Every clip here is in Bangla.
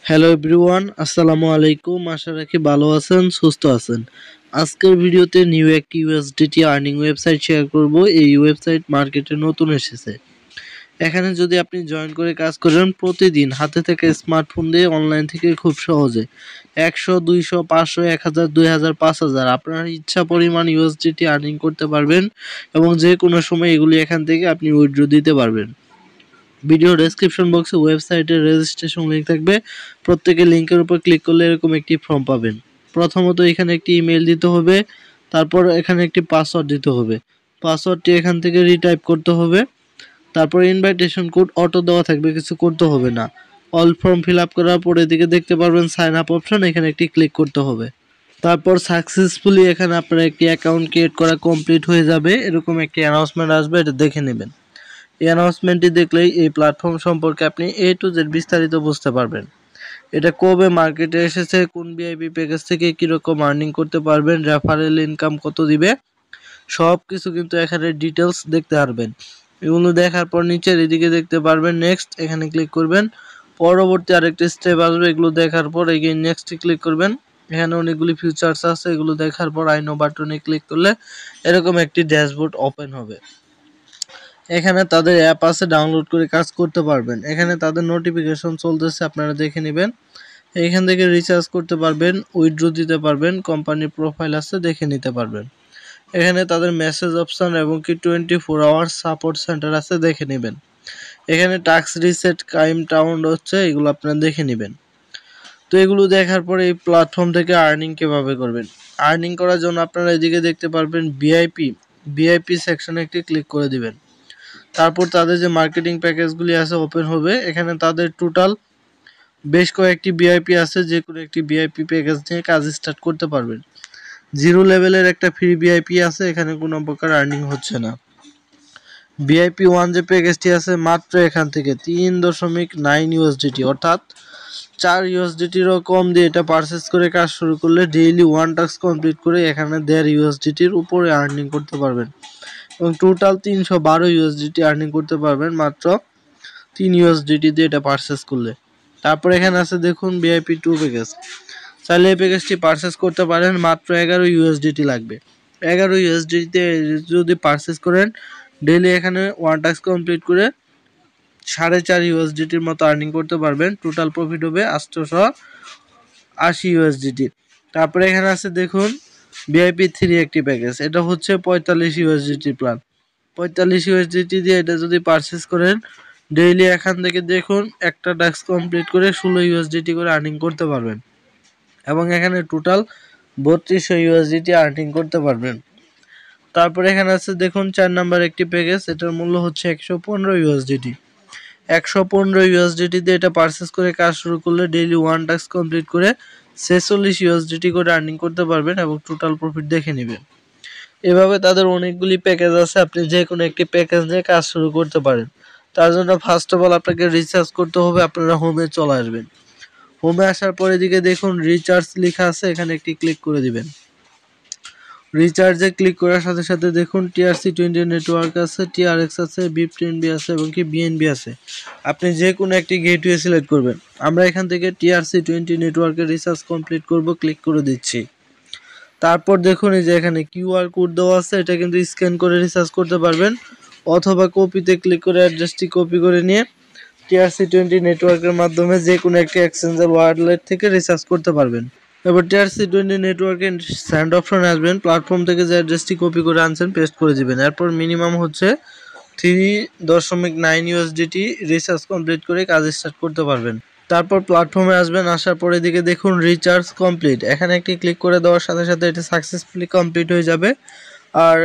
হ্যালো এভরিওয়ান, আসসালামু আলাইকুম। আশা রাখি ভালো আছেন, সুস্থ আছেন। আজকের ভিডিওতে নিউ একটি ইউএসডিটি আর্নিং ওয়েবসাইট শেয়ার করব। এই ওয়েবসাইট মার্কেটে নতুন এসেছে। এখানে যদি আপনি জয়েন করে কাজ করেন, প্রতিদিন হাতে থেকে স্মার্টফোন দিয়ে অনলাইন থেকে খুব সহজে 100, 200, 500, 1000, 2000, 5000 আপনার ইচ্ছা পরিমাণ ইউএসডিটি আর্নিং করতে পারবেন এবং যে কোনো সময় এগুলি এখান থেকে আপনি উইথড্র দিতে পারবেন। ভিডিও ডেসক্রিপশন বক্সে ওয়েবসাইটের রেজিস্ট্রেশন লিংক থাকবে। প্রত্যেকের লিংকের উপর ক্লিক করলে এরকম একটি ফর্ম পাবেন। প্রথমত এখানে একটি ইমেল দিতে হবে, তারপর এখানে একটি পাসওয়ার্ড দিতে হবে। পাসওয়ার্ডটি এখান থেকে রিটাইপ করতে হবে। তারপর ইনভাইটেশন কোড অটো দেওয়া থাকবে, কিছু করতে হবে না। অল ফর্ম ফিল আপ করার পর এদিকে দেখতে পারবেন সাইন আপ অপশন, এখানে একটি ক্লিক করতে হবে। তারপর সাকসেসফুলি এখানে আপনার একটি অ্যাকাউন্ট ক্রিয়েট করা কমপ্লিট হয়ে যাবে। এরকম একটি অ্যানাউন্সমেন্ট আসবে, এটা দেখে নেবেন। এই অ্যানাউন্সমেন্টটি দেখলেই এই প্ল্যাটফর্ম সম্পর্কে আপনি A to Z বিস্তারিত বুঝতে পারবেন। এটা কবে মার্কেটে এসেছে, কোন ভিআইপি প্যাকেজ থেকে কীরকম আর্নিং করতে পারবেন, রেফারেল ইনকাম কত দিবে, সব কিছু কিন্তু এখানে ডিটেলস দেখতে পারবেন। এগুলো দেখার পর নিচের এদিকে দেখতে পারবেন নেক্সট, এখানে ক্লিক করবেন। পরবর্তী আরেকটি স্টেপ আসবে, এগুলো দেখার পর এগেইন নেক্সটে ক্লিক করবেন। এখানে অনেকগুলি ফিচার্স আছে, এগুলো দেখার পর আই নো বাটনে ক্লিক করলে এরকম একটি ড্যাশবোর্ড ওপেন হবে। এখানে তাদের অ্যাপ আছে, ডাউনলোড করে কাজ করতে পারবেন। এখানে তাদের নোটিফিকেশন চলতেছে, আপনারা দেখে নেবেন। এখান থেকে রিচার্জ করতে পারবেন, উইথড্র দিতে পারবেন, কোম্পানির প্রোফাইল আছে, দেখে নিতে পারবেন। এখানে তাদের মেসেজ অপশন এবং কি 24 আওয়ার্স সাপোর্ট সেন্টার আছে, দেখে নেবেন। এখানে টাস্ক রিসেট টাইম টাউন্ড হচ্ছে, এগুলো আপনারা দেখে নেবেন। তো এগুলো দেখার পরে এই প্ল্যাটফর্ম থেকে আর্নিং কিভাবে করবেন। আর্নিং করার জন্য আপনারা এদিকে দেখতে পারবেন ভিআইপি সেকশনে একটি ক্লিক করে দিবেন। তারপর তাদের যে মার্কেটিং প্যাকেজগুলি আছে ওপেন হবে। এখানে তাদের টোটাল বেশ কয়েকটি ভিআইপি আছে, যে কোনো একটি ভিআইপি প্যাকেজ নিয়ে কাজ স্টার্ট করতে পারবেন। 0 লেভেলের একটা ফ্রি ভিআইপি আছে, এখানে কোনো প্রকার আর্নিং হচ্ছে না। ভিআইপি 1 যে প্যাকেজটি আছে, মাত্র এখান থেকে 3.9 ইউএসডিটি অর্থাৎ 4 ইউএসডিটিরও কম দিয়ে এটা পারচেস করে কাজ শুরু করলে ডেইলি 1 টাস্ক কমপ্লিট করে এখানে 1.5 ইউএসডিটির উপরে আর্নিং করতে পারবেন এবং টোটাল 312 ইউএসডিটি আর্নিং করতে পারবেন মাত্র 3 ইউএসডিটি দিয়ে এটা পারচেস করলে। তারপর এখানে আছে দেখুন ভিআইপি 2 প্যাকেজ, চাইলে এই প্যাকেজটি পারচেস করতে পারেন, মাত্র 11 ইউএসডিটি লাগবে। 11 ইউএসডিটিতে যদি পারচেস করেন ডেইলি এখানে 1 টাস্ক কমপ্লিট করে 4.5 ইউএসডিটির মতো আর্নিং করতে পারবেন। টোটাল প্রফিট হবে 880 ইউএসডিটি। তারপরে এখানে আছে দেখুন ভিআইপি 3 একটি প্যাকেজ, এটা হচ্ছে 45 ইউএসডিটি প্ল্যান। 45 ইউএসডিটি দিয়ে এটা যদি পারচেস করেন ডেইলি এখান থেকে দেখুন একটা টাস্ক কমপ্লিট করে 16 ইউএসডিটি করে আর্নিং করতে পারবেন এবং এখানে টোটাল 3200 ইউএসডিটি আর্নিং করতে পারবেন। তারপরে এখানে আছে দেখুন 4 নাম্বার একটি প্যাকেজ, এটার মূল্য হচ্ছে 115 ইউএসডিটি। 115 ইউএসডিটি দিয়ে এটা পারচেস করে কাজ শুরু করলে ডেইলি 1 টাস্ক কমপ্লিট করে 46 ইউএসডিটি করে আর্নিং করতে পারবেন এবং টোটাল প্রফিট দেখে নেবেন। এভাবে তাদের অনেকগুলি প্যাকেজ আছে, আপনি যে কোনো একটি প্যাকেজ নিয়ে কাজ শুরু করতে পারেন। তার জন্য ফার্স্ট অফ অল আপনাকে রিচার্জ করতে হবে। আপনারা হোমে চলে আসবেন। হোমে আসার পরে দিকে দেখুন রিচার্জ লেখা আছে, এখানে একটি ক্লিক করে দিবেন। রিচার্জে ক্লিক করার সাথে সাথে দেখুন TRC20 নেটওয়ার্ক আছে, TRX আছে, BIP10B আছে এবং কি BNB আছে। আপনি যে কোনো একটি গেটওয়ে সিলেক্ট করবেন। আমরা এখান থেকে TRC20 নেটওয়ার্কের রিচার্জ কমপ্লিট করব, ক্লিক করে দিচ্ছি। তারপর দেখুন এই যে এখানে কিউআর কোড দেওয়া আছে, এটা কিন্তু স্ক্যান করে রিচার্জ করতে পারবেন অথবা কপিতে ক্লিক করে অ্যাড্রেসটি কপি করে নিয়ে TRC20 নেটওয়ার্কের মাধ্যমে যে কোনো একটি এক্সচেঞ্জার ওয়ালেট থেকে রিচার্জ করতে পারবেন। এবার TRC20 নেটওয়ার্কে সেন্ড অপশনে আসবেন, প্ল্যাটফর্ম থেকে যে অ্যাড্রেসটি কপি করে আনছেন পেস্ট করে দিবেন। এরপর মিনিমাম হচ্ছে 3.9 ইউএসডিটি রিচার্জ কমপ্লিট করে কাজ স্টার্ট করতে পারবেন। তারপর প্ল্যাটফর্মে আসবেন, আসার পরে দিকে দেখুন রিচার্জ কমপ্লিট, এখানে একটি ক্লিক করে দেওয়ার সাথে সাথে এটা সাকসেসফুলি কমপ্লিট হয়ে যাবে আর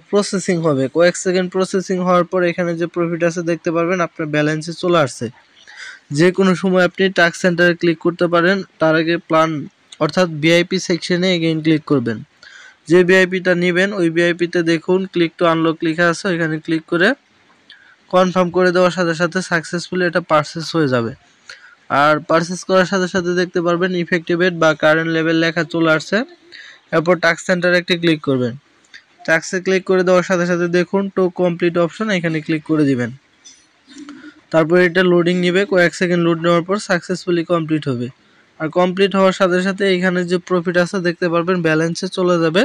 প্রসেসিং হবে। কয়েক সেকেন্ড প্রসেসিং হওয়ার পর এখানে যে প্রফিট আছে দেখতে পারবেন আপনার ব্যালেন্সে চলে আসছে। যে কোনো সময় আপনি টাস্ক সেন্টারে ক্লিক করতে পারেন, তার আগে প্ল্যান অর্থাৎ ভিআইপি সেকশনে এগেইন ক্লিক করবেন। যে ভিআইপিটা নেবেন ওই ভিআইপিতে দেখুন ক্লিক টু আনলক লেখা আছে, এখানে ক্লিক করে কনফার্ম করে দেওয়ার সাথে সাথে সাকসেসফুলি এটা পারচেস হয়ে যাবে। আর পারচেস করার সাথে সাথে দেখতে পারবেন ইফেক্টিভেট বা কারেন্ট লেভেল লেখা চলে আসছে। এরপর টাস্ক সেন্টারে একটি ক্লিক করবেন। টাস্কে ক্লিক করে দেওয়ার সাথে সাথে দেখুন টু কমপ্লিট অপশন, এখানে ক্লিক করে দিবেন। তারপর এটা লোডিং নেবে, কয়েক সেকেন্ড লোড নেওয়ার পর সাকসেসফুলি কমপ্লিট হবে। আর কমপ্লিট হওয়ার সাথে সাথে এখানে যে প্রফিট আছে দেখতে পারবেন ব্যালেন্সে চলে যাবে।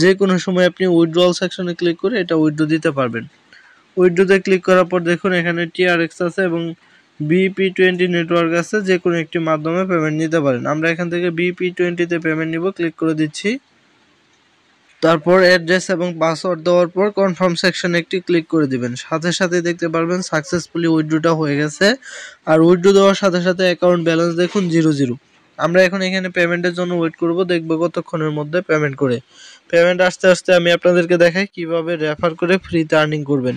যে কোনো সময় আপনি উইথড্রল সেকশনে ক্লিক করে এটা উইথড্র দিতে পারবেন। উইথড্রোতে ক্লিক করার পর দেখুন এখানে TRX আছে এবং BP20 নেটওয়ার্ক আছে, যে কোনো একটি মাধ্যমে পেমেন্ট নিতে পারেন। আমরা এখান থেকে BP20 তে পেমেন্ট নিব, ক্লিক করে দিচ্ছি। তারপর অ্যাড্রেস এবং পাসওয়ার্ড দেওয়ার পর কনফার্ম সেকশনে একটি ক্লিক করে দিবেন। সাথে সাথে দেখতে পারবেন সাকসেসফুলি উইথড্রটা হয়ে গেছে। আর উইথড্র দেওয়ার সাথে সাথে অ্যাকাউন্ট ব্যালেন্স দেখুন 0 আমরা এখন এখানে পেমেন্টের জন্য ওয়েট করব, দেখব কতক্ষণের মধ্যে পেমেন্ট করে। পেমেন্ট আসতে আসতে আমি আপনাদেরকে দেখাই কিভাবে রেফার করে ফ্রিতে আর্নিং করবেন।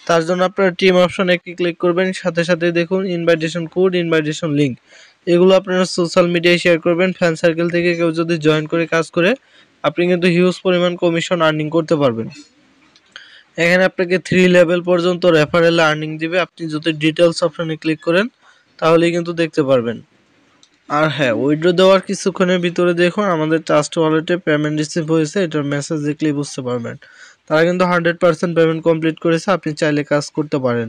তার জন্য আপনারা টিম অপশনে একটি ক্লিক করবেন, সাথে সাথে দেখুন ইনভাইটেশন কোড, ইনভাইটেশন লিঙ্ক, এগুলো আপনারা সোশ্যাল মিডিয়ায় শেয়ার করবেন। ফ্যান সার্কেল থেকে কেউ যদি জয়েন করে কাজ করে আপনি কিন্তু হিউজ পরিমাণ কমিশন আর্নিং করতে পারবেন। এখানে আপনাকে 3 লেভেল পর্যন্ত রেফারেল আর্নিং দিবে। আপনি যদি ডিটেলস অপশনে ক্লিক করেন তাহলেই কিন্তু দেখতে পারবেন। আর হ্যাঁ, উইথড্র দেওয়ার কিছুক্ষণের ভিতরে দেখুন আমাদের ট্রাস্ট ওয়ালেটে পেমেন্ট রিসিভ হয়েছে, এটার মেসেজ দেখলেই বুঝতে পারবেন। তারা কিন্তু 100% পেমেন্ট কমপ্লিট করেছে। আপনি চাইলে কাজ করতে পারেন।